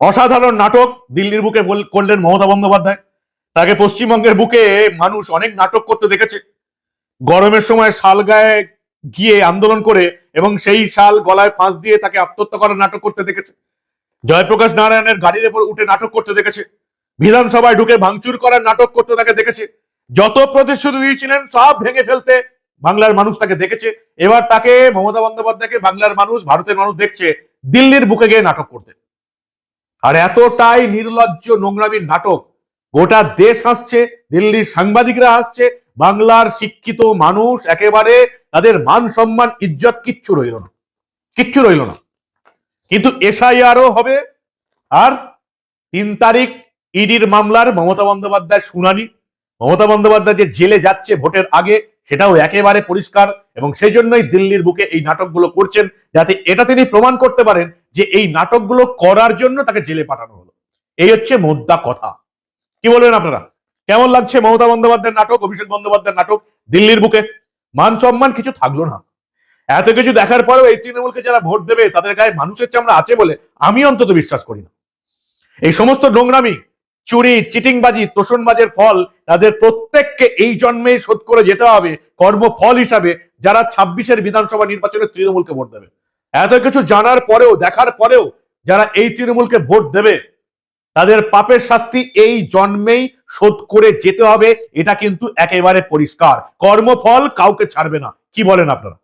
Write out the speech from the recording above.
অসাধারণ নাটক দিল্লির বুকে করলেন মমতা বন্দ্যোপাধ্যায়। তাকে পশ্চিমবঙ্গের বুকে মানুষ অনেক নাটক করতে দেখেছে। গরমের সময় শাল গায়ে গিয়ে আন্দোলন করে এবং সেই শাল গলায় ফাঁস দিয়ে তাকে আত্মহত্যা করার নাটক করতে দেখেছে। জয়প্রকাশ নারায়ণের গাড়ির উপর উঠে নাটক করতে দেখেছে। বিধানসভায় ঢুকে ভাঙচুর করার নাটক করতে তাকে দেখেছে। যত প্রতিশ্রুতি দিয়েছিলেন সব ভেঙে ফেলতে বাংলার মানুষ তাকে দেখেছে। এবার তাকে মমতা বন্দ্যোপাধ্যায়কে বাংলার মানুষ, ভারতের মানুষ দেখছে দিল্লির বুকে গিয়ে নাটক করতে। আর এতটাই নির্লজ্জ নোংরামির নাটক, গোটা দেশ হাসছে, দিল্লির সাংবাদিকরা হাসছে, বাংলার শিক্ষিত মানুষ একেবারে তাদের মান সম্মান ইজ্জত কিচ্ছু রইল না, কিচ্ছু রইল না। কিন্তু এসআইআরও হবে। আর 3 তারিখ ইডির মামলার মমতা বন্দ্যোপাধ্যায়ের শুনানি। মমতা বন্দ্যোপাধ্যায় যে জেলে যাচ্ছে ভোটের আগে সেটাও একেবারে পরিষ্কার, এবং সেই জন্যই দিল্লির বুকে এই নাটকগুলো করছেন, যাতে এটা তিনি প্রমাণ করতে পারেন যে এই নাটকগুলো করার জন্য তাকে জেলে পাঠানো হলো। এই হচ্ছে মোদ্দা কথা। কি বলবেন আপনারা? কেমন লাগছে মমতা বন্দ্যোপাধ্যায়ের নাটক, অভিষেক বন্দ্যোপাধ্যায়ের নাটক দিল্লির বুকে? মান সম্মান কিছু থাকলো না। এত কিছু দেখার পরেও এই তৃণমূলকে যারা ভোট দেবে তাদের গায়ে মানুষের চামড়া আছে বলে আমি অন্তত বিশ্বাস করি না। এই সমস্ত নোংরামি, চুরি, চিটিংবাজি, তোষণবাজের ফল তাদের প্রত্যেককে এই জন্মেই শোধ করে যেতে হবে কর্মফল হিসাবে, যারা 26-এর বিধানসভা নির্বাচনে তৃণমূলকে ভোট দেবে। এত কিছু জানার পরেও, দেখার পরেও যারা এই তৃণমূলকে ভোট দেবে তাদের পাপের শাস্তি এই জন্মেই শোধ করে যেতে হবে, এটা কিন্তু একেবারে পরিষ্কার। কর্মফল কাউকে ছাড়বে না। কি বলেন আপনারা?